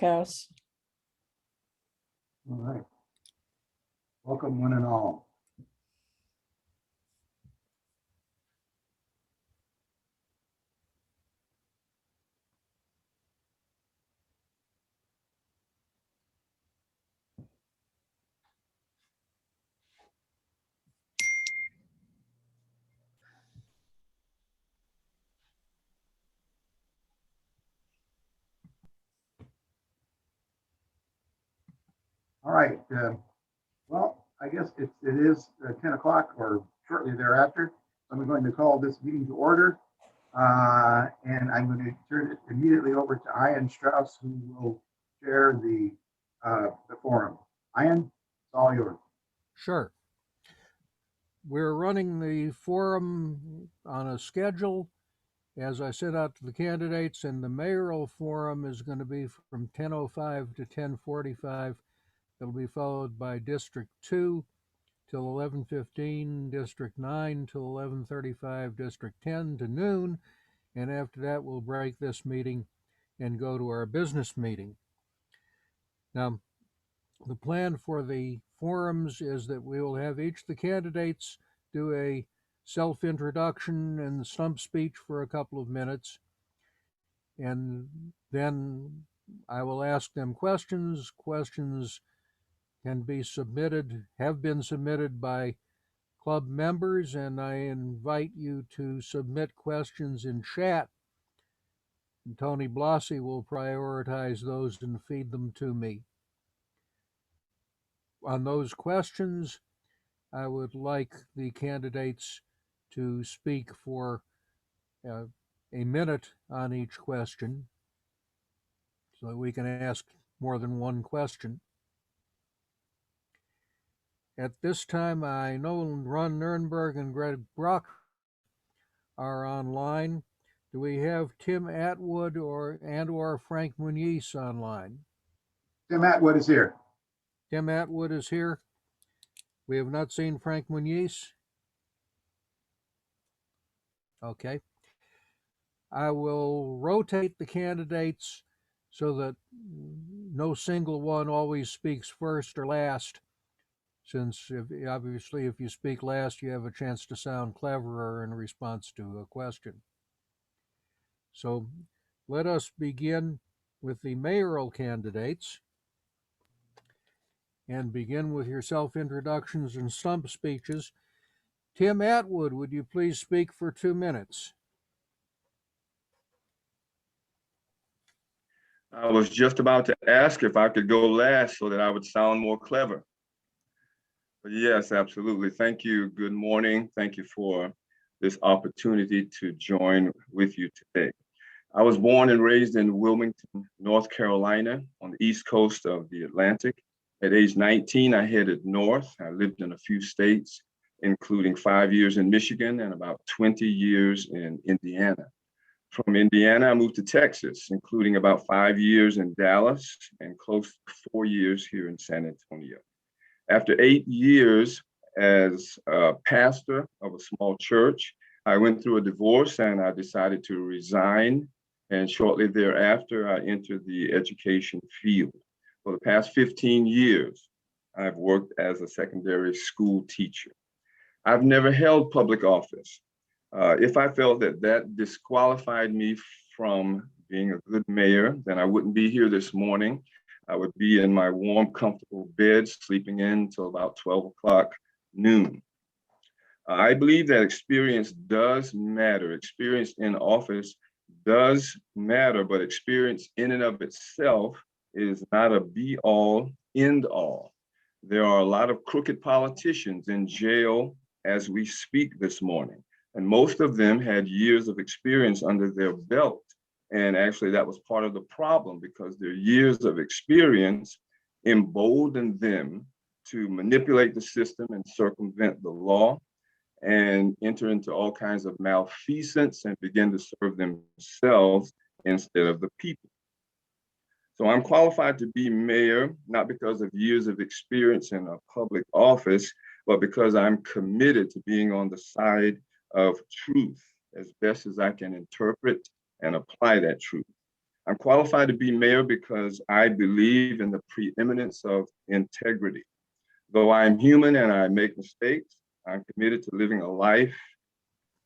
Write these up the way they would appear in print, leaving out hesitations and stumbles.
Brokehouse. All right. Welcome, one and all. All right. Well, I guess it is 10 o'clock or shortly thereafter. I'm going to call this meeting to order. And I'm going to turn it immediately over to Ian Strauss, who will chair the forum. Ian, it's all yours. Sure. We're running the forum on a schedule. As I sent out to the candidates, and the mayoral forum is going to be from 10:05 to 10:45. It'll be followed by District 2 till 11:15, District 9 till 11:35, District 10 to noon, and after that we'll break this meeting and go to our business meeting. Now, the plan for the forums is that we will have each of the candidates do a self-introduction and stump speech for a couple of minutes, and then I will ask them questions. Questions can be submitted, have been submitted by club members, and I invite you to submit questions in chat. And Tony Blasi will prioritize those and feed them to me. On those questions, I would like the candidates to speak for a minute on each question so that we can ask more than one question. At this time, I know Ron Nirenberg and Greg Brock are online. Do we have Tim Atwood or Frank Muniz online? Tim Atwood is here. Tim Atwood is here. We have not seen Frank Muniz. Okay. I will rotate the candidates so that no single one always speaks first or last, since obviously if you speak last, you have a chance to sound cleverer in response to a question. So let us begin with the mayoral candidates and begin with your self-introductions and stump speeches. Tim Atwood, would you please speak for 2 minutes? I was just about to ask if I could go last so that I would sound more clever. But yes, absolutely. Thank you. Good morning. Thank you for this opportunity to join with you today. I was born and raised in Wilmington, North Carolina, on the east coast of the Atlantic. At age 19, I headed north. I lived in a few states, including 5 years in Michigan and about 20 years in Indiana. From Indiana, I moved to Texas, including about 5 years in Dallas and close to 4 years here in San Antonio. After 8 years as a pastor of a small church, I went through a divorce and I decided to resign. And shortly thereafter, I entered the education field. For the past 15 years, I've worked as a secondary school teacher. I've never held public office. If I felt that disqualified me from being a good mayor, then I wouldn't be here this morning. I would be in my warm, comfortable bed, sleeping in until about 12 o'clock noon. I believe that experience does matter. Experience in office does matter, but experience in and of itself is not a be-all, end-all. There are a lot of crooked politicians in jail as we speak this morning. And most of them had years of experience under their belt. And actually that was part of the problem, because their years of experience emboldened them to manipulate the system and circumvent the law and enter into all kinds of malfeasance and begin to serve themselves instead of the people. So I'm qualified to be mayor, not because of years of experience in a public office, but because I'm committed to being on the side of truth as best as I can interpret and apply that truth. I'm qualified to be mayor because I believe in the preeminence of integrity. Though I am human and I make mistakes, I'm committed to living a life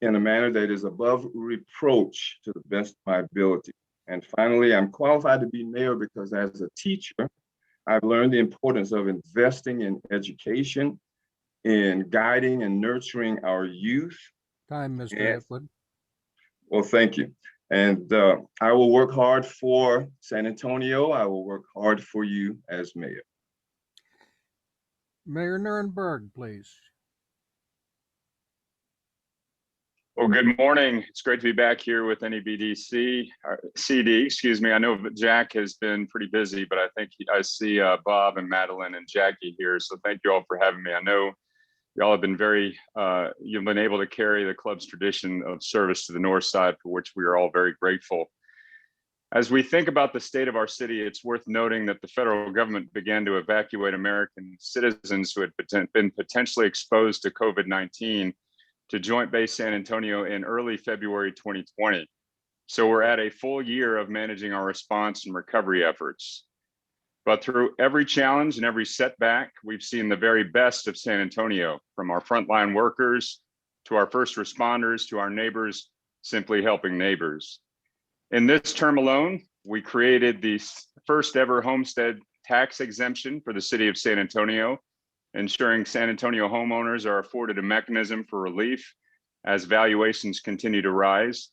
in a manner that is above reproach to the best of my ability. And finally, I'm qualified to be mayor because as a teacher, I've learned the importance of investing in education, in guiding and nurturing our youth. Time, Mr. And, Atwood. well, thank you. And I will work hard for San Antonio. I will work hard for you as mayor. Mayor Nirenberg, please. Well, good morning. It's great to be back here with NEBCD, excuse me. I know Jack has been pretty busy, but I think I see Bob and Madeline and Jackie here. So thank you all for having me. I know y'all have been you've been able to carry the club's tradition of service to the North Side, for which we are all very grateful. As we think about the state of our city, it's worth noting that the federal government began to evacuate American citizens who had been potentially exposed to COVID-19 to Joint Base San Antonio in early February 2020. So we're at a full year of managing our response and recovery efforts. But through every challenge and every setback, we've seen the very best of San Antonio, from our frontline workers to our first responders to our neighbors simply helping neighbors. In this term alone, we created the first ever homestead tax exemption for the city of San Antonio, ensuring San Antonio homeowners are afforded a mechanism for relief as valuations continue to rise.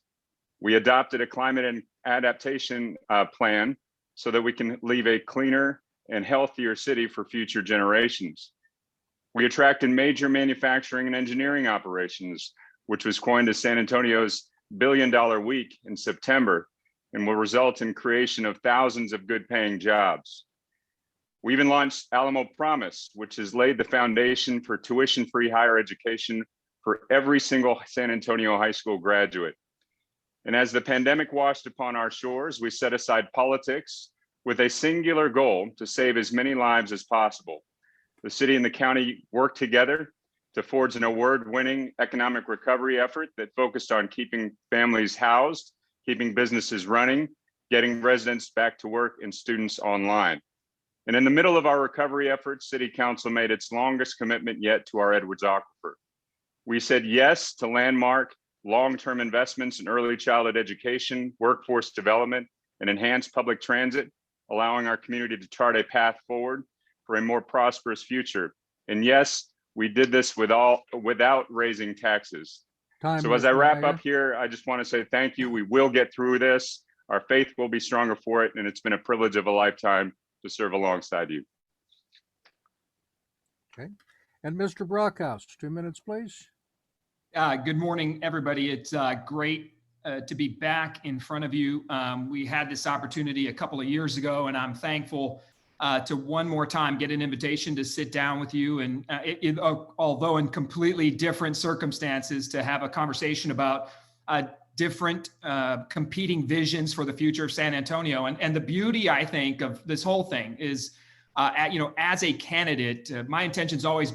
We adopted a climate and adaptation plan so that we can leave a cleaner and healthier city for future generations. We attracted major manufacturing and engineering operations, which was coined as San Antonio's $1 billion week in September, and will result in creation of thousands of good paying jobs. We even launched Alamo Promise, which has laid the foundation for tuition-free higher education for every single San Antonio high school graduate. And as the pandemic washed upon our shores, we set aside politics with a singular goal to save as many lives as possible. The city and the county worked together to forge an award-winning economic recovery effort that focused on keeping families housed, keeping businesses running, getting residents back to work, and students online. And in the middle of our recovery efforts, City Council made its longest commitment yet to our Edwards Aquifer. We said yes to landmark long-term investments in early childhood education, workforce development, and enhanced public transit, allowing our community to chart a path forward for a more prosperous future. And yes, we did this without raising taxes. Time, So as I Mr. wrap Mayor. up here, I just want to say thank you. We will get through this. Our faith will be stronger for it, and it's been a privilege of a lifetime to serve alongside you. Okay. And Mr. Brokehouse, 2 minutes, please. Good morning, everybody. It's great to be back in front of you. We had this opportunity a couple of years ago, and I'm thankful to one more time get an invitation to sit down with you, and although in completely different circumstances, to have a conversation about different competing visions for the future of San Antonio. And the beauty, I think, of this whole thing is, as a candidate, my intentions always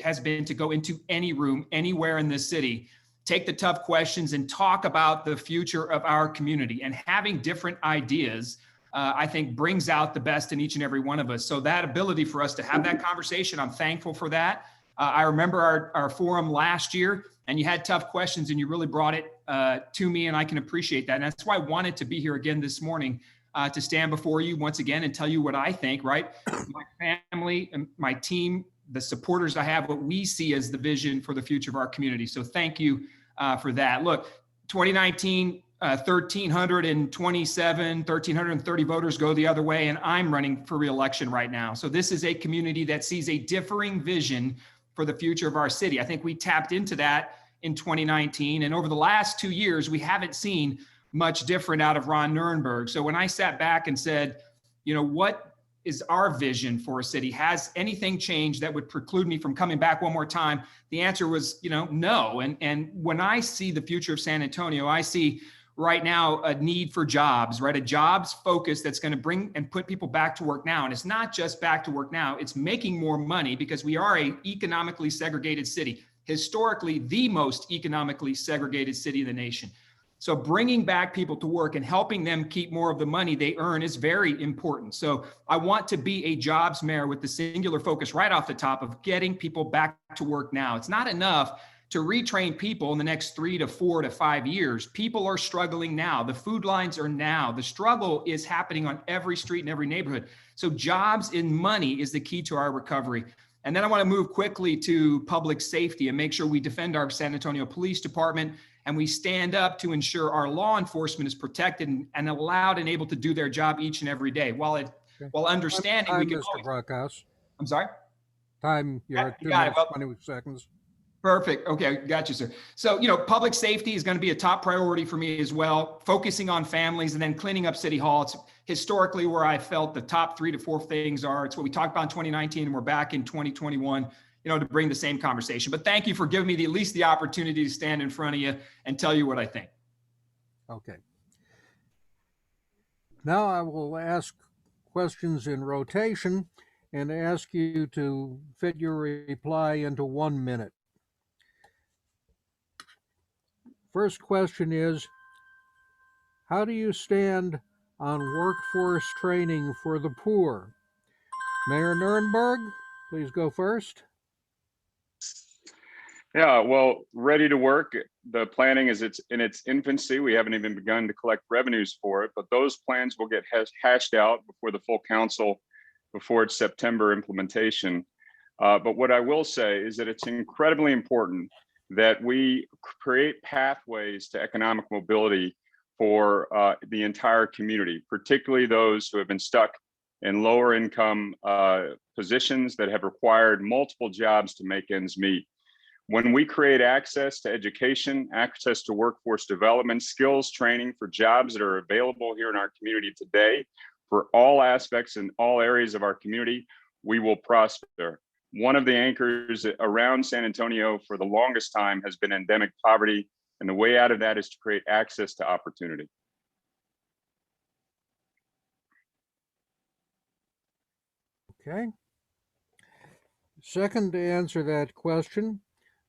has been to go into any room, anywhere in this city, take the tough questions and talk about the future of our community. And having different ideas, I think, brings out the best in each and every one of us. So that ability for us to have that conversation, I'm thankful for that. I remember our forum last year, and you had tough questions and you really brought it to me, and I can appreciate that. And that's why I wanted to be here again this morning, to stand before you once again and tell you what I think, right? My family and my team, the supporters I have, what we see as the vision for the future of our community. So thank you for that. Look, 2019, 1,330 voters go the other way, and I'm running for re-election right now. So this is a community that sees a differing vision for the future of our city. I think we tapped into that in 2019, and over the last 2 years, we haven't seen much different out of Ron Nirenberg. So when I sat back and said, what is our vision for a city? Has anything changed that would preclude me from coming back one more time? The answer was, no. And when I see the future of San Antonio, I see right now a need for jobs, right? A jobs focus that's going to bring and put people back to work now. And it's not just back to work now, it's making more money, because we are a economically segregated city, historically the most economically segregated city in the nation. So bringing back people to work and helping them keep more of the money they earn is very important. So I want to be a jobs mayor with the singular focus right off the top of getting people back to work now. It's not enough to retrain people in the next 3 to 4 to 5 years. People are struggling now. The food lines are now. The struggle is happening on every street in every neighborhood. So jobs and money is the key to our recovery. And then I want to move quickly to public safety and make sure we defend our San Antonio Police Department and we stand up to ensure our law enforcement is protected and allowed and able to do their job each and every day. While understanding we can Mr. Brokehouse. I'm sorry? Time, you're at 2 You got it, minutes, Bob. 20 seconds. Perfect. Okay, got you, sir. So, public safety is going to be a top priority for me as well, focusing on families and then cleaning up City Hall. It's historically where I felt the top 3 to 4 things are. It's what we talked about in 2019 and we're back in 2021, to bring the same conversation. But thank you for giving me at least the opportunity to stand in front of you and tell you what I think. Okay. Now I will ask questions in rotation and ask you to fit your reply into 1 minute. First question is, how do you stand on workforce training for the poor? Mayor Nirenberg, please go first. Yeah, well, ready to work. The planning is in its infancy. We haven't even begun to collect revenues for it, but those plans will get hashed out before the full council before its September implementation. But what I will say is that it's incredibly important that we create pathways to economic mobility for the entire community, particularly those who have been stuck in lower income positions that have required multiple jobs to make ends meet. When we create access to education, access to workforce development, skills training for jobs that are available here in our community today, for all aspects and all areas of our community, we will prosper. One of the anchors around San Antonio for the longest time has been endemic poverty, and the way out of that is to create access to opportunity. Okay. Second, to answer that question,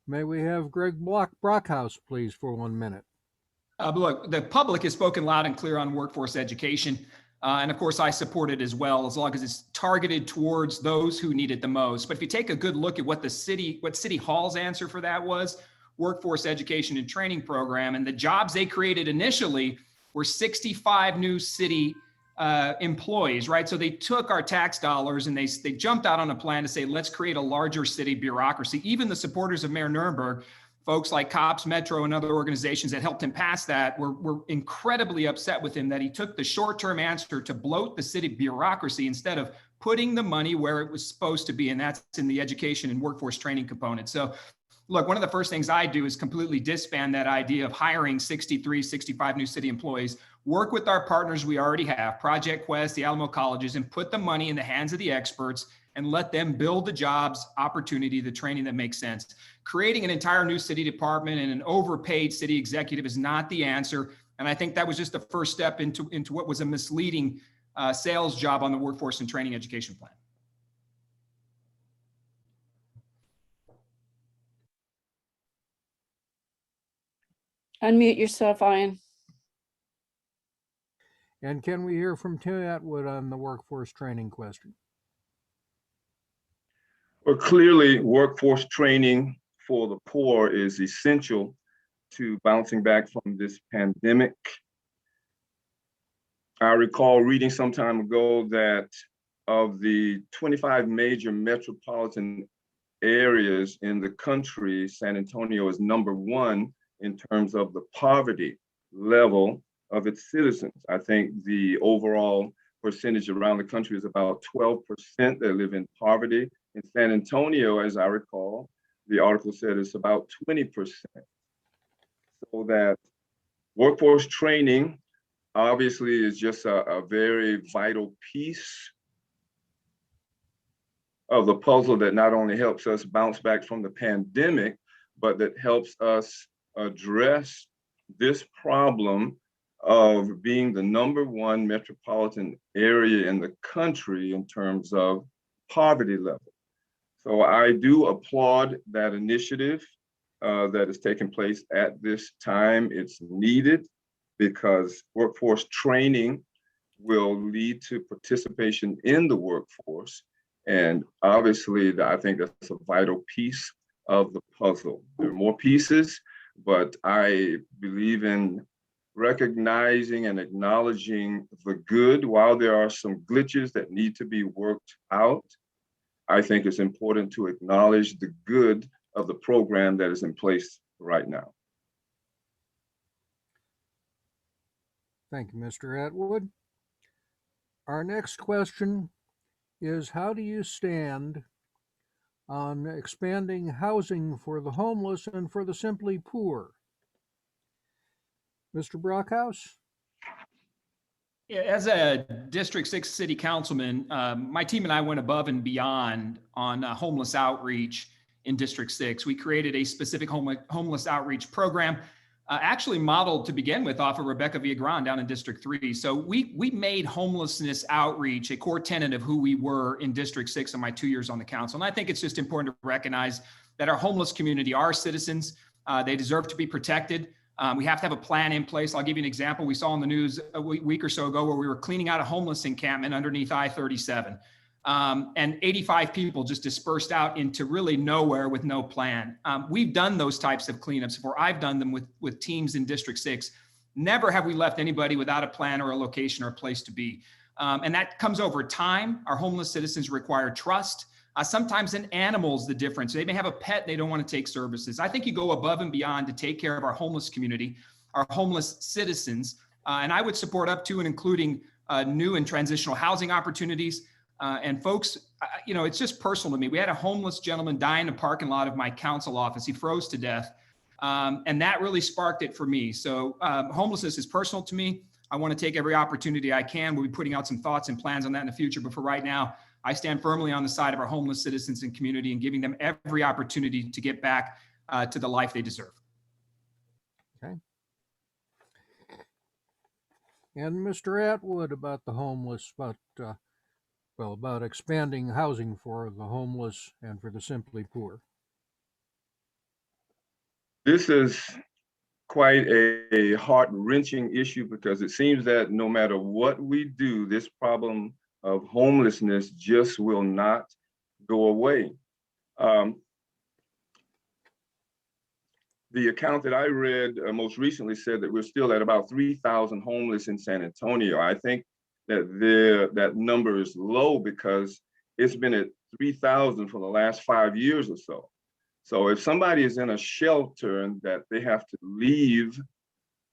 may we have Greg Brockhouse, please, for 1 minute. Look, the public has spoken loud and clear on workforce education. And of course, I support it as well, as long as it's targeted towards those who need it the most. But if you take a good look at what City Hall's answer for that was, workforce education and training program, and the jobs they created initially were 65 new city employees, right? So they took our tax dollars and they jumped out on a plan to say, let's create a larger city bureaucracy. Even the supporters of Mayor Nirenberg, folks like Cops Metro and other organizations that helped him pass that were incredibly upset with him that he took the short-term answer to bloat the city bureaucracy instead of putting the money where it was supposed to be, and that's in the education and workforce training component. So look, one of the first things I do is completely disband that idea of hiring 63, 65 new city employees, work with our partners we already have, Project Quest, the Alamo colleges, and put the money in the hands of the experts and let them build the jobs, opportunity, the training that makes sense. Creating an entire new city department and an overpaid city executive is not the answer. And I think that was just the first step into what was a misleading sales job on the workforce and training education plan. Unmute yourself, Ian. And can we hear from Tom Atwood on the workforce training question? Well, clearly, workforce training for the poor is essential to bouncing back from this pandemic. I recall reading some time ago that of the 25 major metropolitan areas in the country, San Antonio is number 1 in terms of the poverty level of its citizens. I think the overall percentage around the country is about 12% that live in poverty. In San Antonio, as I recall, the article said it's about 20%. So that workforce training obviously is just a very vital piece of the puzzle that not only helps us bounce back from the pandemic, but that helps us address this problem of being the number 1 metropolitan area in the country in terms of poverty level. So I do applaud that initiative that is taking place at this time. It's needed. because workforce training will lead to participation in the workforce. And obviously, I think that's a vital piece of the puzzle. There are more pieces, but I believe in recognizing and acknowledging the good. While there are some glitches that need to be worked out, I think it's important to acknowledge the good of the program that is in place right now. Thank you, Mr. Atwood. Our next question is, how do you stand on expanding housing for the homeless and for the simply poor? Mr. Brokehouse? Yeah, as a District 6 city councilman, my team and I went above and beyond on homeless outreach in District 6. We created a specific homeless outreach program, actually modeled to begin with off of Rebecca Viagran down in District 3. So we made homelessness outreach a core tenet of who we were in District 6 in my 2 years on the council. And I think it's just important to recognize that our homeless community are citizens. They deserve to be protected. We have to have a plan in place. I'll give you an example. We saw in the news a week or so ago where we were cleaning out a homeless encampment underneath I-37. And 85 people just dispersed out into really nowhere with no plan. We've done those types of cleanups before. I've done them with teams in District 6. Never have we left anybody without a plan or a location or a place to be. And that comes over time. Our homeless citizens require trust. Sometimes an animal's the difference. They may have a pet, they don't want to take services. I think you go above and beyond to take care of our homeless community, our homeless citizens. And I would support up to and including new and transitional housing opportunities. And folks, you know, it's just personal to me. We had a homeless gentleman die in the parking lot of my council office. He froze to death. And that really sparked it for me. So homelessness is personal to me. I want to take every opportunity I can. We'll be putting out some thoughts and plans on that in the future. But for right now, I stand firmly on the side of our homeless citizens and community and giving them every opportunity to get back to the life they deserve. Okay. And Mr. Atwood, about the homeless, about expanding housing for the homeless and for the simply poor. This is quite a heart-wrenching issue because it seems that no matter what we do, this problem of homelessness just will not go away. The account that I read most recently said that we're still at about 3,000 homeless in San Antonio. I think that that number is low because it's been at 3,000 for the last 5 years or so. So if somebody is in a shelter and that they have to leave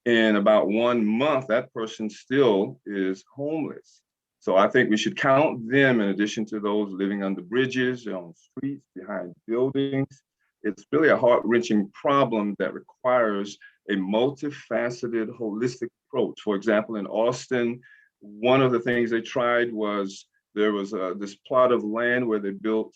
in about 1 month, that person still is homeless. So I think we should count them in addition to those living under bridges, on streets, behind buildings. It's really a heart-wrenching problem that requires a multifaceted, holistic approach. For example, in Austin, one of the things they tried was there was this plot of land where they built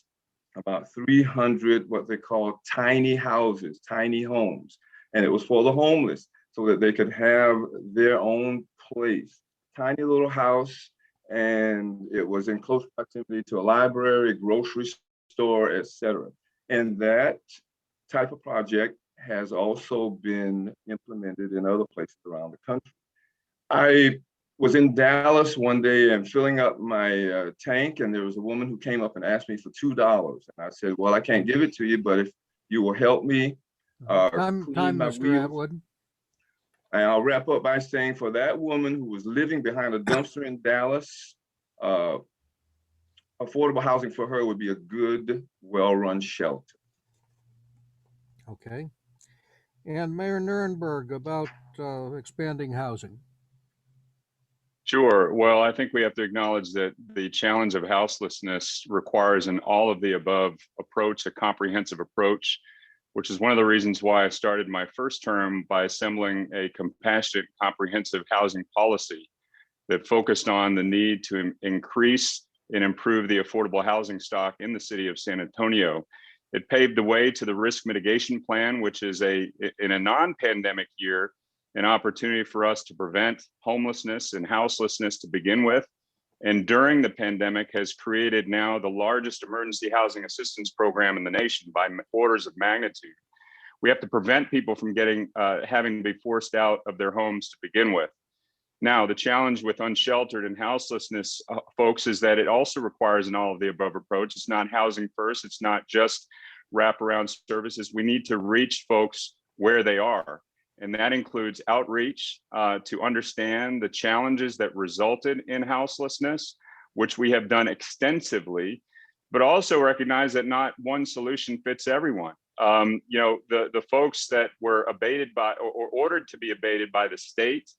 about 300 what they call tiny houses, tiny homes. And it was for the homeless so that they could have their own place. Tiny little house, and it was in close proximity to a library, grocery store, etc. And that type of project has also been implemented in other places around the country. I was in Dallas one day and filling up my tank, and there was a woman who came up and asked me for $2. And I said, well, I can't give it to you, but if you will help me Time, Mr. Atwood. And I'll wrap up by saying for that woman who was living behind a dumpster in Dallas, affordable housing for her would be a good, well-run shelter. Okay. And Mayor Nirenberg, about expanding housing. Sure. Well, I think we have to acknowledge that the challenge of houselessness requires an all of the above approach, a comprehensive approach, which is one of the reasons why I started my first term by assembling a compassionate, comprehensive housing policy that focused on the need to increase and improve the affordable housing stock in the city of San Antonio. It paved the way to the risk mitigation plan, which is in a non-pandemic year, an opportunity for us to prevent homelessness and houselessness to begin with. And during the pandemic has created now the largest emergency housing assistance program in the nation by orders of magnitude. We have to prevent people from having to be forced out of their homes to begin with. Now, the challenge with unsheltered and houselessness, folks, is that it also requires an all of the above approach. It's not housing first. It's not just wraparound services. We need to reach folks where they are. And that includes outreach to understand the challenges that resulted in houselessness, which we have done extensively, but also recognize that not one solution fits everyone. The folks that were abated by or ordered to be abated by the state,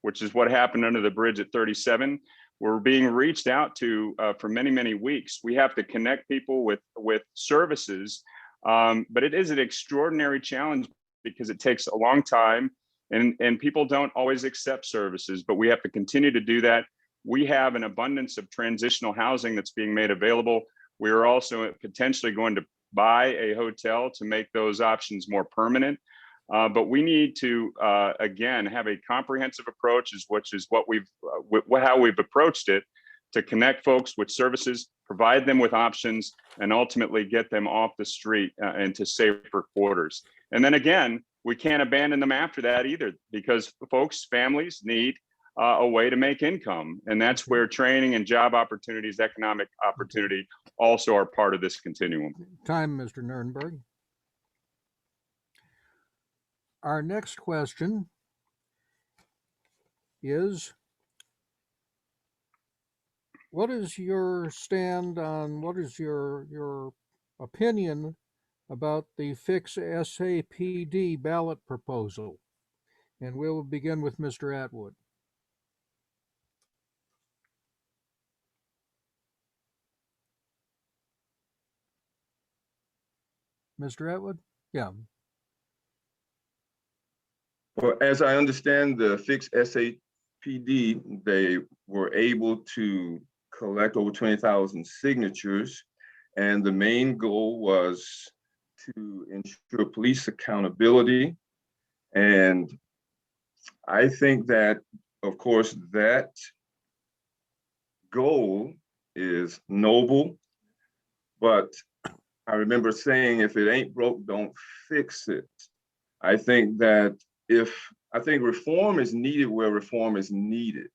which is what happened under the bridge at 37, were being reached out to for many, many weeks. We have to connect people with services, but it is an extraordinary challenge because it takes a long time and people don't always accept services, but we have to continue to do that. We have an abundance of transitional housing that's being made available. We are also potentially going to buy a hotel to make those options more permanent. But we need to, again, have a comprehensive approach, which is how we've approached it, to connect folks with services, provide them with options, and ultimately get them off the street into safer quarters. And then again, we can't abandon them after that either, because families need a way to make income. And that's where training and job opportunities, economic opportunity also are part of this continuum. Time, Mr. Nirenberg. Our next question is, what is your stand on, what is your opinion about the Fix SAPD ballot proposal? And we'll begin with Mr. Atwood. Mr. Atwood? Yeah. Well, as I understand the Fix SAPD, they were able to collect over 20,000 signatures. And the main goal was to ensure police accountability. And I think that, of course, that goal is noble, but I remember saying, if it ain't broke, don't fix it. I think that reform is needed where reform is needed.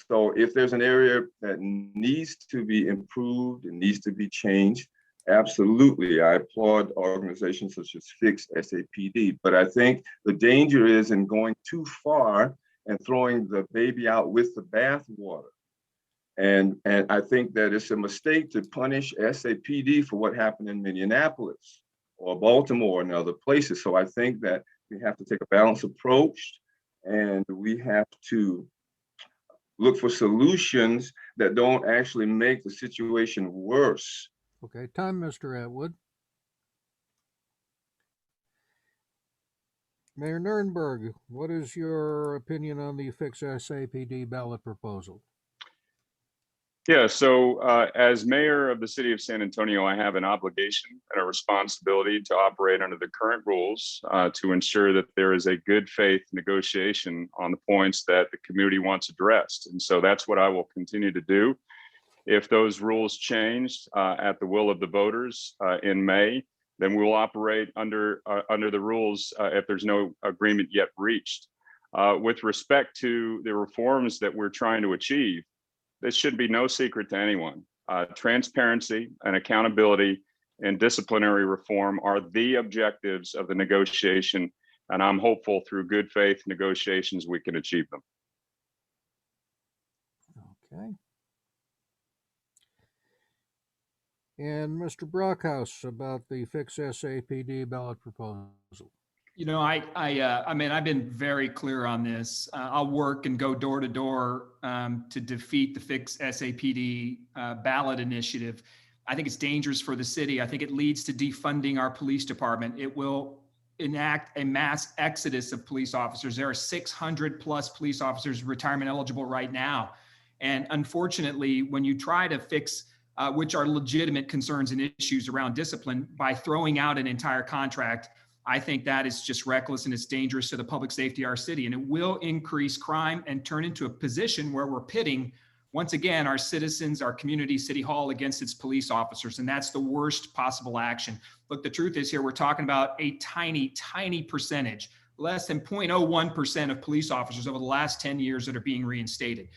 So if there's an area that needs to be improved, it needs to be changed, absolutely. I applaud organizations such as Fix SAPD, but I think the danger is in going too far and throwing the baby out with the bathwater. And I think that it's a mistake to punish SAPD for what happened in Minneapolis or Baltimore and other places. So I think that we have to take a balanced approach, and we have to look for solutions that don't actually make the situation worse. Okay, time, Mr. Atwood. Mayor Nirenberg, what is your opinion on the Fix SAPD ballot proposal? Yeah, so as mayor of the city of San Antonio, I have an obligation and a responsibility to operate under the current rules to ensure that there is a good faith negotiation on the points that the community wants addressed. And so that's what I will continue to do. If those rules changed at the will of the voters in May, then we will operate under the rules if there's no agreement yet reached. With respect to the reforms that we're trying to achieve, this should be no secret to anyone. Transparency and accountability and disciplinary reform are the objectives of the negotiation, and I'm hopeful through good faith negotiations we can achieve them. Okay. And Mr. Brokehouse, about the Fix SAPD ballot proposal. You know, I mean, I've been very clear on this. I'll work and go door to door to defeat the Fix SAPD ballot initiative. I think it's dangerous for the city. I think it leads to defunding our police department. It will enact a mass exodus of police officers. There are 600 plus police officers retirement eligible right now. And unfortunately, when you try to fix which are legitimate concerns and issues around discipline by throwing out an entire contract, I think that is just reckless and it's dangerous to the public safety of our city. And it will increase crime and turn into a position where we're pitting once again, our citizens, our community, City Hall against its police officers. And that's the worst possible action. Look, the truth is here, we're talking about a tiny, tiny percentage, less than 0.01% of police officers over the last 10 years that are being reinstated.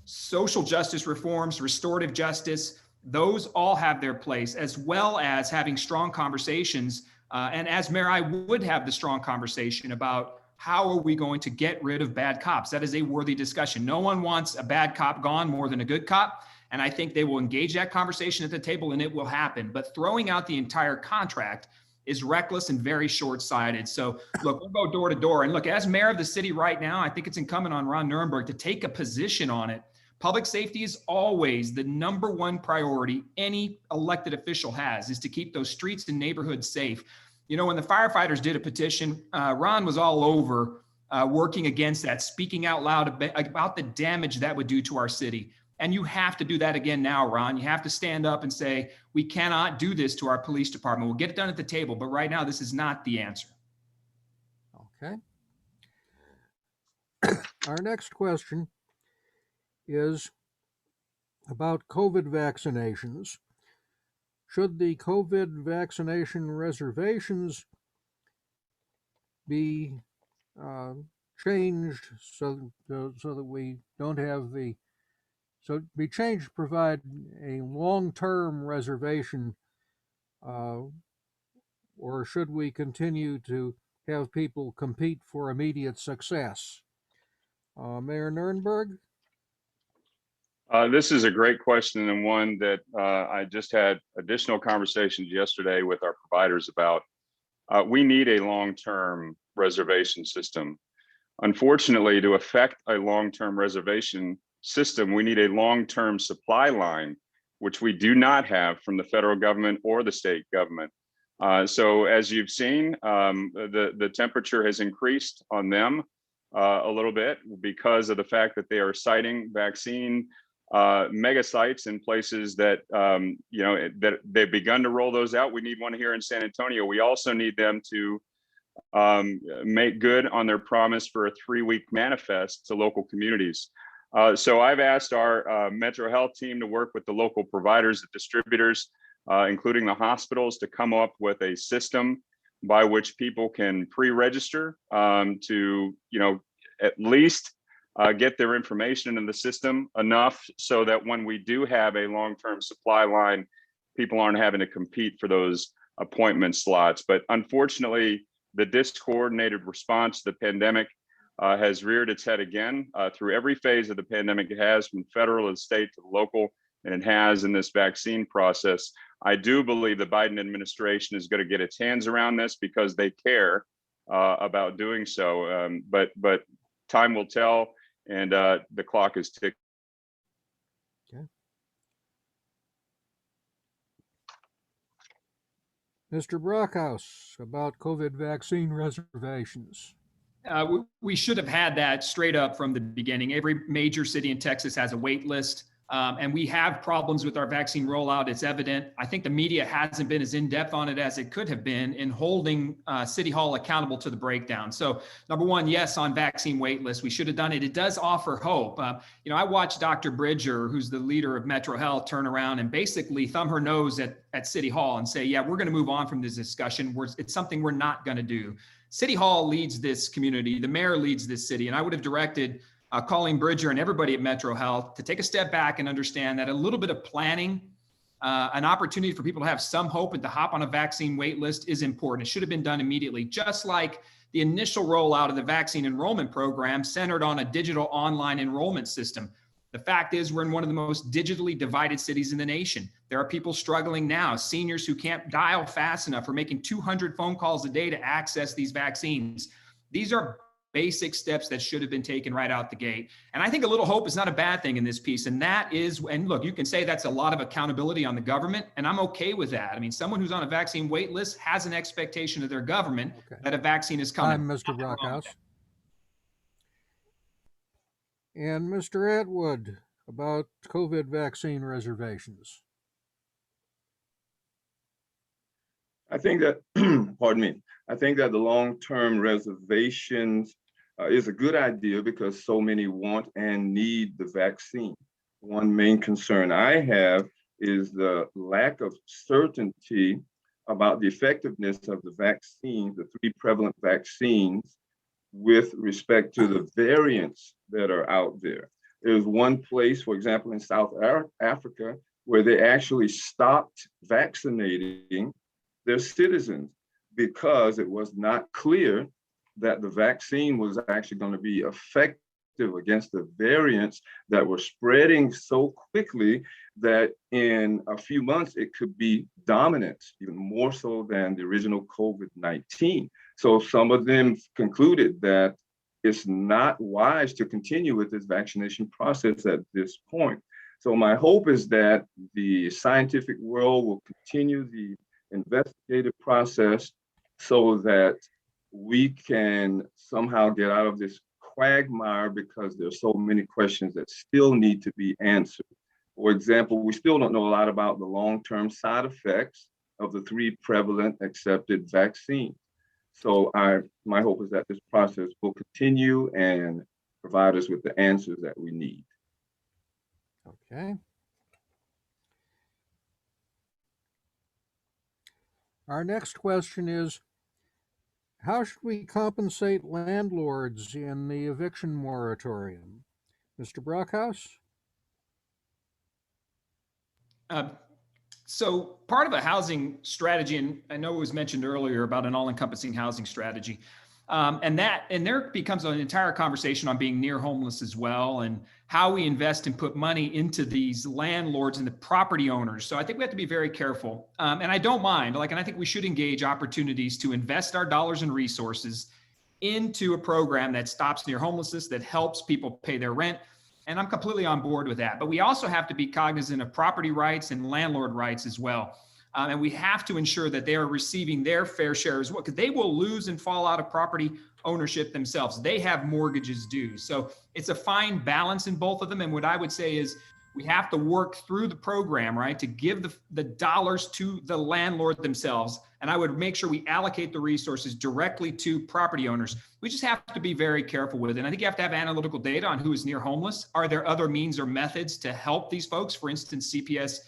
Social justice reforms, restorative justice, those all have their place, as well as having strong conversations. And as mayor, I would have the strong conversation about how are we going to get rid of bad cops? That is a worthy discussion. No one wants a bad cop gone more than a good cop. And I think they will engage that conversation at the table and it will happen. But throwing out the entire contract is reckless and very short-sighted. So look, we'll go door to door. And look, as mayor of the city right now, I think it's incumbent on Ron Nirenberg to take a position on it. Public safety is always the number one priority any elected official has, is to keep those streets and neighborhoods safe. You know, when the firefighters did a petition, Ron was all over working against that, speaking out loud about the damage that would do to our city. And you have to do that again now, Ron. You have to stand up and say, we cannot do this to our police department. We'll get it done at the table, but right now, this is not the answer. Okay. Our next question is about COVID vaccinations. Should the COVID vaccination reservations be changed so that we don't have be changed to provide a long-term reservation, or should we continue to have people compete for immediate success? Mayor Nirenberg? This is a great question, and one that I just had additional conversations yesterday with our providers about. We need a long-term reservation system. Unfortunately, to affect a long-term reservation system, we need a long-term supply line, which we do not have from the federal government or the state government. So as you've seen, the temperature has increased on them a little bit because of the fact that they are citing vaccine mega sites in places that, that they've begun to roll those out. We need one here in San Antonio. We also need them to make good on their promise for a 3-week manifest to local communities. So I've asked our Metro Health team to work with the local providers, the distributors, including the hospitals, to come up with a system by which people can pre-register to, at least get their information in the system enough so that when we do have a long-term supply line, people aren't having to compete for those appointment slots. But unfortunately, the discoordinated response to the pandemic has reared its head again through every phase of the pandemic. It has, from federal to state to local, and it has in this vaccine process. I do believe the Biden administration is going to get its hands around this because they care about doing so. But time will tell, and the clock is ticking. Okay. Mr. Brokehouse, about COVID vaccine reservations. We should have had that straight up from the beginning. Every major city in Texas has a wait list. And we have problems with our vaccine rollout. It's evident. I think the media hasn't been as in-depth on it as it could have been in holding City Hall accountable to the breakdown. So number one, yes, on vaccine wait lists, we should have done it. It does offer hope. I watched Dr. Bridger, who's the leader of Metro Health, turn around and basically thumb her nose at City Hall and say, yeah, we're going to move on from this discussion. It's something we're not going to do. City Hall leads this community. The mayor leads this city. And I would have directed Colleen Bridger and everybody at Metro Health to take a step back and understand that a little bit of planning, an opportunity for people to have some hope and to hop on a vaccine wait list is important. It should have been done immediately, just like the initial rollout of the vaccine enrollment program centered on a digital online enrollment system. The fact is, we're in one of the most digitally divided cities in the nation. There are people struggling now, seniors who can't dial fast enough or making 200 phone calls a day to access these vaccines. These are basic steps that should have been taken right out the gate. And I think a little hope is not a bad thing in this piece. And that is, and look, you can say that's a lot of accountability on the government, and I'm okay with that. I mean, someone who's on a vaccine wait list has an expectation of their government that a vaccine is coming. I'm Mr. Brokehouse. And Mr. Atwood, about COVID vaccine reservations. I think that, pardon me, I think that the long-term reservations is a good idea because so many want and need the vaccine. one main concern I have is the lack of certainty about the effectiveness of the vaccines, the 3 prevalent vaccines, with respect to the variants that are out there. There's one place, for example, in South Africa, where they actually stopped vaccinating their citizens because it was not clear that the vaccine was actually going to be effective against the variants that were spreading so quickly that in a few months it could be dominant, even more so than the original COVID-19. So some of them concluded that it's not wise to continue with this vaccination process at this point. So my hope is that the scientific world will continue the investigative process so that we can somehow get out of this quagmire, because there's so many questions that still need to be answered. For example, we still don't know a lot about the long-term side effects of the 3 prevalent accepted vaccines. So my hope is that this process will continue and provide us with the answers that we need. Okay. Our next question is, how should we compensate landlords in the eviction moratorium? Mr. Brokehouse? So part of a housing strategy, and I know it was mentioned earlier about an all-encompassing housing strategy, and there becomes an entire conversation on being near homeless as well, and how we invest and put money into these landlords and the property owners. So I think we have to be very careful. And I don't mind, and I think we should engage opportunities to invest our dollars and resources into a program that stops near homelessness, that helps people pay their rent. And I'm completely on board with that. But we also have to be cognizant of property rights and landlord rights as well. And we have to ensure that they are receiving their fair share as well, because they will lose and fall out of property ownership themselves. They have mortgages due. So it's a fine balance in both of them. And what I would say is we have to work through the program, right, to give the dollars to the landlord themselves. And I would make sure we allocate the resources directly to property owners. We just have to be very careful with it. And I think you have to have analytical data on who is near homeless. Are there other means or methods to help these folks? For instance, CPS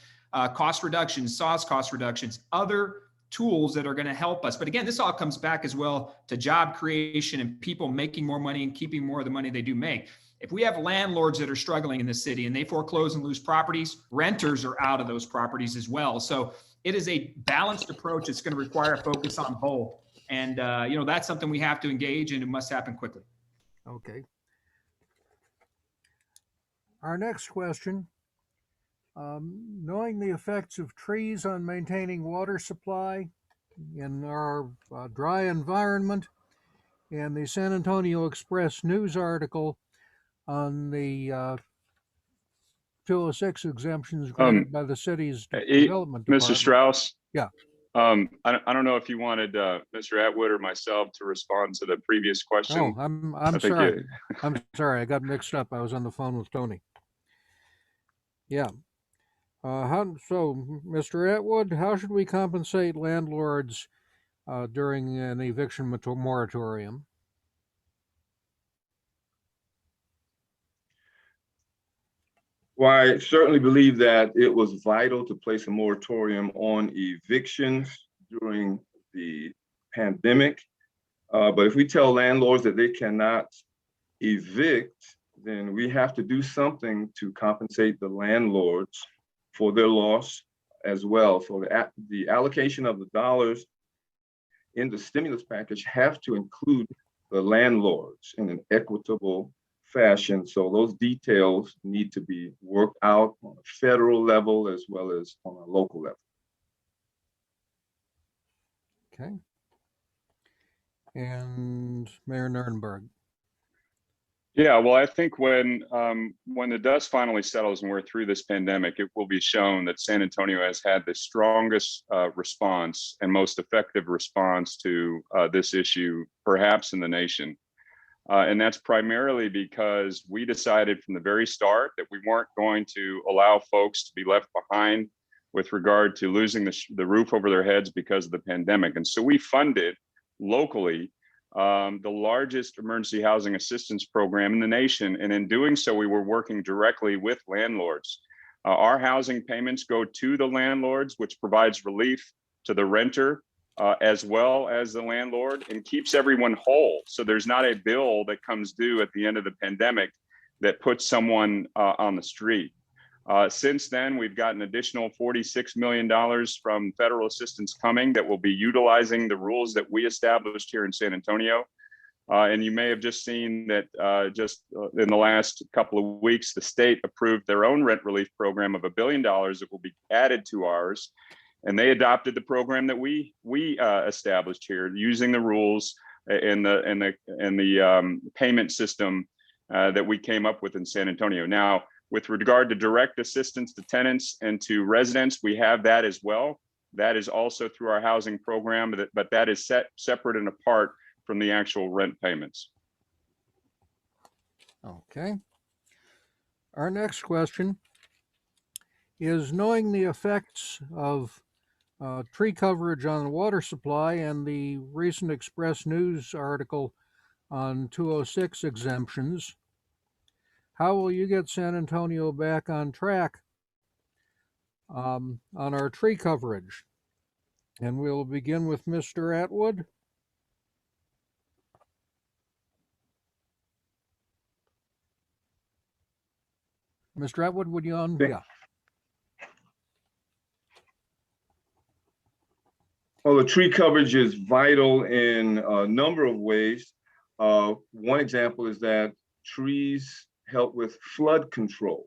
cost reductions, SAWS cost reductions, other tools that are going to help us. But again, this all comes back as well to job creation and people making more money and keeping more of the money they do make. If we have landlords that are struggling in the city and they foreclose and lose properties, renters are out of those properties as well. So it is a balanced approach. It's going to require a focus on both. And, that's something we have to engage in. It must happen quickly. Okay. Our next question, knowing the effects of trees on maintaining water supply in our dry environment, and the San Antonio Express news article on the 206 exemptions granted by the city's development department. Mr. Strauss? Yeah. I don't know if you wanted Mr. Atwood or myself to respond to the previous question. Oh, I'm sorry. I'm sorry. I got mixed up. I was on the phone with Tony. Yeah. So, Mr. Atwood, how should we compensate landlords during an eviction moratorium? Well, I certainly believe that it was vital to place a moratorium on evictions during the pandemic. But if we tell landlords that they cannot evict, then we have to do something to compensate the landlords for their loss as well. So the allocation of the dollars in the stimulus package have to include the landlords in an equitable fashion. So those details need to be worked out on a federal level as well as on a local level. Okay. And Mayor Nirenberg. Yeah, well, I think when the dust finally settles and we're through this pandemic, it will be shown that San Antonio has had the strongest response and most effective response to this issue, perhaps in the nation. And that's primarily because we decided from the very start that we weren't going to allow folks to be left behind with regard to losing the roof over their heads because of the pandemic. And so we funded locally the largest emergency housing assistance program in the nation. And in doing so, we were working directly with landlords. Our housing payments go to the landlords, which provides relief to the renter as well as the landlord, and keeps everyone whole. So there's not a bill that comes due at the end of the pandemic that puts someone on the street. Since then, we've gotten additional $46 million from federal assistance coming that will be utilizing the rules that we established here in San Antonio. And you may have just seen that in the last couple of weeks, the state approved their own rent relief program of $1 billion that will be added to ours. And they adopted the program that we established here, using the rules and the payment system that we came up with in San Antonio. Now, with regard to direct assistance to tenants and to residents, we have that as well. That is also through our housing program, but that is separate and apart from the actual rent payments. Okay. Our next question is, knowing the effects of tree coverage on the water supply and the recent Express News article on 206 exemptions, how will you get San Antonio back on track on our tree coverage? And we'll begin with Mr. Atwood. Mr. Atwood, would you on? Yeah. Well, the tree coverage is vital in a number of ways. One example is that trees help with flood control.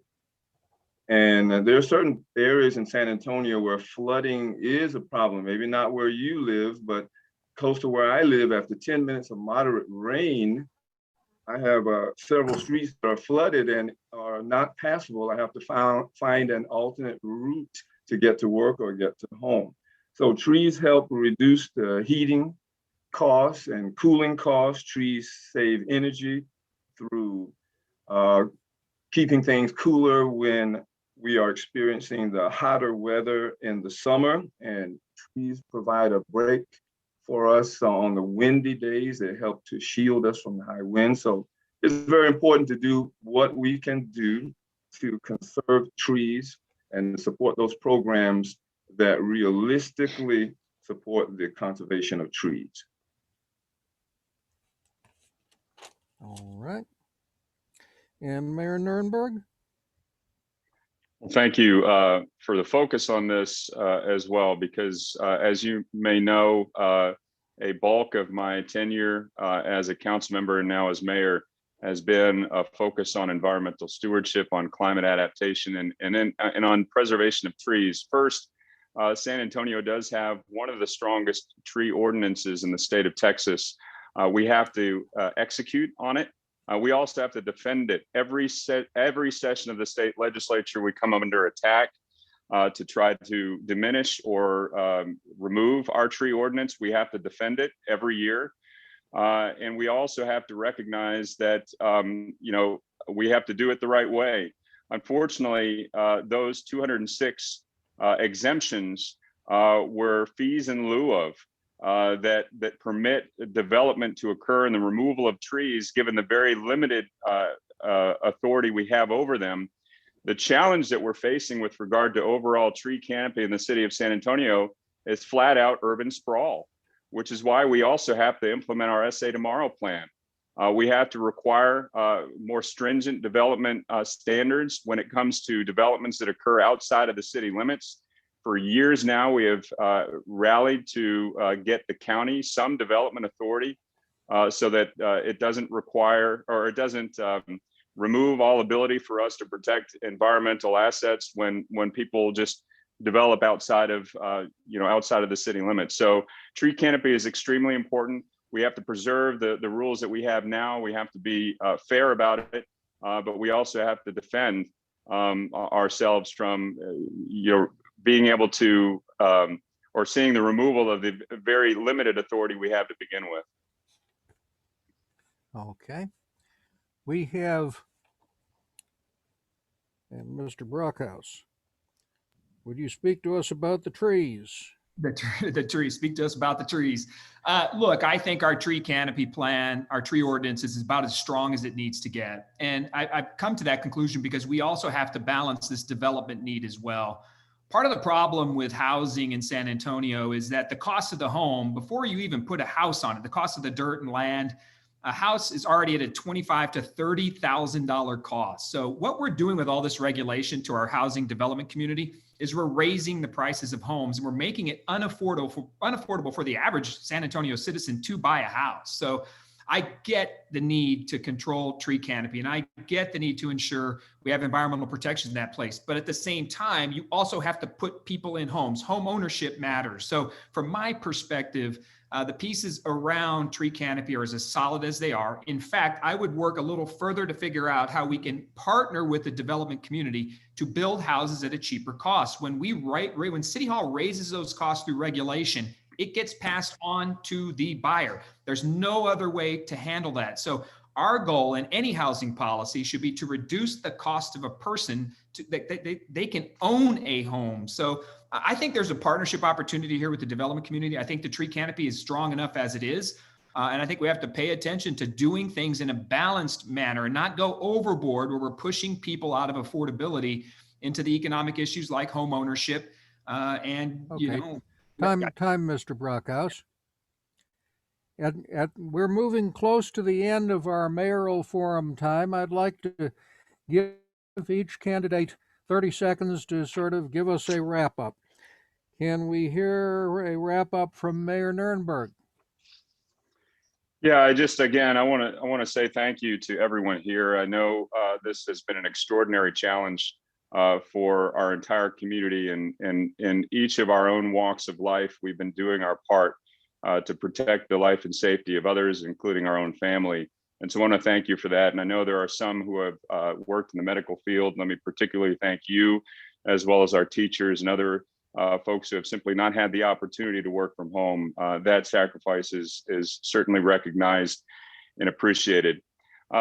And there are certain areas in San Antonio where flooding is a problem, maybe not where you live, but close to where I live. After 10 minutes of moderate rain, I have several streets that are flooded and are not passable. I have to find an alternate route to get to work or get to home. So trees help reduce the heating costs and cooling costs. Trees save energy through keeping things cooler when we are experiencing the hotter weather in the summer, and trees provide a break for us on the windy days. They help to shield us from the high wind. So it's very important to do what we can do to conserve trees and support those programs that realistically support the conservation of trees. All right. And Mayor Nirenberg? Well, thank you for the focus on this as well, because as you may know, a bulk of my tenure as a council member and now as mayor has been a focus on environmental stewardship, on climate adaptation, and on preservation of trees. First, San Antonio does have one of the strongest tree ordinances in the state of Texas. We have to execute on it. We also have to defend it. Every session of the state legislature, we come under attack to try to diminish or remove our tree ordinance. We have to defend it every year. And we also have to recognize that, we have to do it the right way. Unfortunately, those 206 exemptions were fees in lieu of that permit development to occur and the removal of trees, given the very limited authority we have over them. The challenge that we're facing with regard to overall tree canopy in the city of San Antonio is flat out urban sprawl, which is why we also have to implement our SA Tomorrow plan. We have to require more stringent development standards when it comes to developments that occur outside of the city limits. For years now, we have rallied to get the county some development authority so that it doesn't require, or it doesn't remove all ability for us to protect environmental assets when people just develop outside of the city limits. So tree canopy is extremely important. We have to preserve the rules that we have now. We have to be fair about it, but we also have to defend ourselves from being able to or seeing the removal of the very limited authority we have to begin with. Okay. We have, and Mr. Brokehouse, would you speak to us about the trees? The trees. Speak to us about the trees. Look, I think our tree canopy plan, our tree ordinance is about as strong as it needs to get. And I've come to that conclusion because we also have to balance this development need as well. Part of the problem with housing in San Antonio is that the cost of the home, before you even put a house on it, the cost of the dirt and land, a house is already at a $25,000 to $30,000 cost. So what we're doing with all this regulation to our housing development community is we're raising the prices of homes and we're making it unaffordable for the average San Antonio citizen to buy a house. So I get the need to control tree canopy and I get the need to ensure we have environmental protections in that place. But at the same time, you also have to put people in homes. Home ownership matters. So from my perspective, the pieces around tree canopy are as solid as they are. In fact, I would work a little further to figure out how we can partner with the development community to build houses at a cheaper cost. When when City Hall raises those costs through regulation, it gets passed on to the buyer. There's no other way to handle that. So our goal in any housing policy should be to reduce the cost of a person they can own a home. So I think there's a partnership opportunity here with the development community. I think the tree canopy is strong enough as it is. And I think we have to pay attention to doing things in a balanced manner and not go overboard where we're pushing people out of affordability into the economic issues like home ownership. Okay. Time, Mr. Brockhouse. We're moving close to the end of our mayoral forum time. I'd like to give each candidate 30 seconds to sort of give us a wrap up. Can we hear a wrap up from Mayor Nirenberg? Yeah, I want to say thank you to everyone here. I know this has been an extraordinary challenge for our entire community, and in each of our own walks of life, we've been doing our part to protect the life and safety of others, including our own family. And so I want to thank you for that. And I know there are some who have worked in the medical field. Let me particularly thank you, as well as our teachers and other folks who have simply not had the opportunity to work from home. That sacrifice is certainly recognized and appreciated.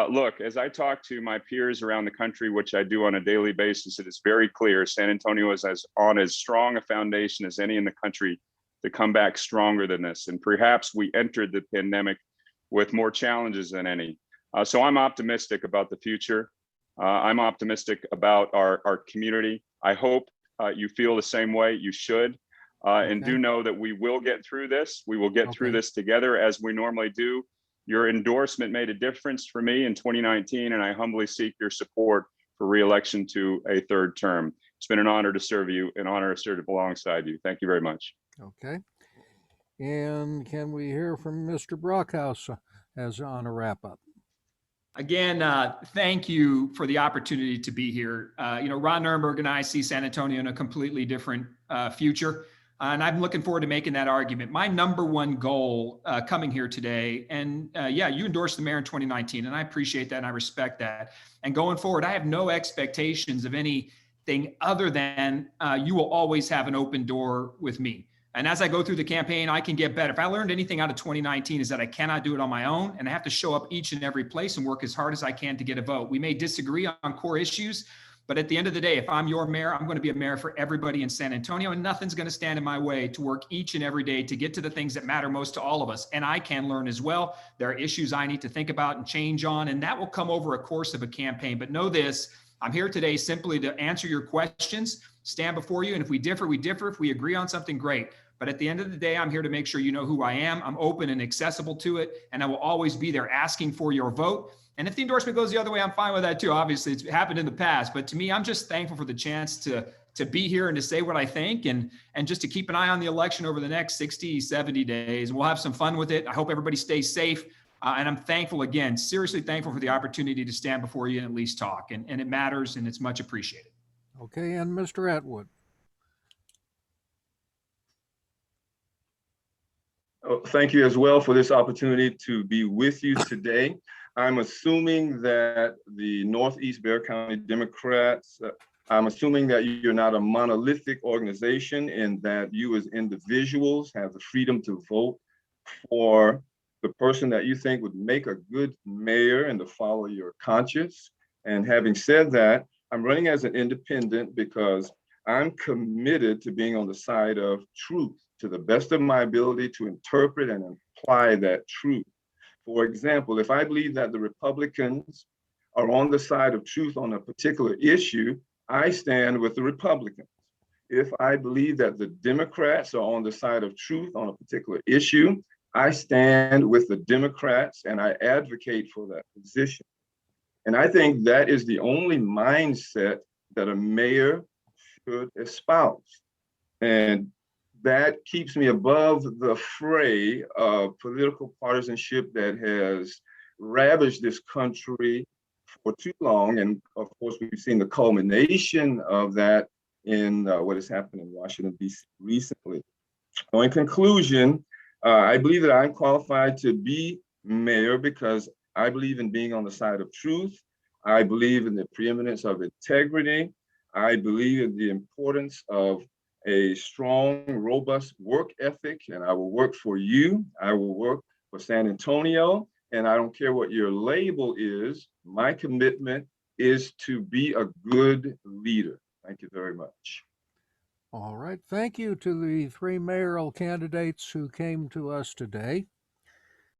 Look, as I talk to my peers around the country, which I do on a daily basis, it is very clear San Antonio is on as strong a foundation as any in the country to come back stronger than this. And perhaps we entered the pandemic with more challenges than any. So I'm optimistic about the future. I'm optimistic about our community. I hope you feel the same way. You should. And do know that we will get through this. We will get through this together as we normally do. Your endorsement made a difference for me in 2019, and I humbly seek your support for re-election to a third term. It's been an honor to serve you, an honor to serve alongside you. Thank you very much. Okay. And can we hear from Mr. Brockhouse as on a wrap up? Again, thank you for the opportunity to be here. Ron Nirenberg and I see San Antonio in a completely different future. And I'm looking forward to making that argument. My number one goal coming here today, and you endorsed the mayor in 2019, and I appreciate that and I respect that. And going forward, I have no expectations of anything other than you will always have an open door with me. And as I go through the campaign, I can get better. If I learned anything out of 2019 is that I cannot do it on my own, and I have to show up each and every place and work as hard as I can to get a vote. We may disagree on core issues, but at the end of the day, if I'm your mayor, I'm going to be a mayor for everybody in San Antonio, and nothing's going to stand in my way to work each and every day to get to the things that matter most to all of us. And I can learn as well. There are issues I need to think about and change on, and that will come over a course of a campaign. But know this, I'm here today simply to answer your questions, stand before you, and if we differ, we differ. If we agree on something, great. But at the end of the day, I'm here to make sure you know who I am. I'm open and accessible to it, and I will always be there asking for your vote. And if the endorsement goes the other way, I'm fine with that too. Obviously, it's happened in the past, but to me, I'm just thankful for the chance to be here and to say what I think, and just to keep an eye on the election over the next 60, 70 days. We'll have some fun with it. I hope everybody stays safe. And I'm thankful again, seriously thankful for the opportunity to stand before you and at least talk. And it matters, and it's much appreciated. Okay, and Mr. Atwood. Thank you as well for this opportunity to be with you today. I'm assuming that the Northeast Bexar County Democrats, I'm assuming that you're not a monolithic organization and that you as individuals have the freedom to vote for the person that you think would make a good mayor and to follow your conscience. And having said that, I'm running as an independent because I'm committed to being on the side of truth to the best of my ability to interpret and apply that truth. For example, if I believe that the Republicans are on the side of truth on a particular issue, I stand with the Republicans. If I believe that the Democrats are on the side of truth on a particular issue, I stand with the Democrats and I advocate for that position. And I think that is the only mindset that a mayor should espouse. And that keeps me above the fray of political partisanship that has ravaged this country for too long. And of course, we've seen the culmination of that in what has happened in Washington, D.C. recently. So in conclusion, I believe that I'm qualified to be mayor because I believe in being on the side of truth. I believe in the preeminence of integrity. I believe in the importance of a strong, robust work ethic, and I will work for you. I will work for San Antonio, and I don't care what your label is. My commitment is to be a good leader. Thank you very much. All right. Thank you to the three mayoral candidates who came to us today.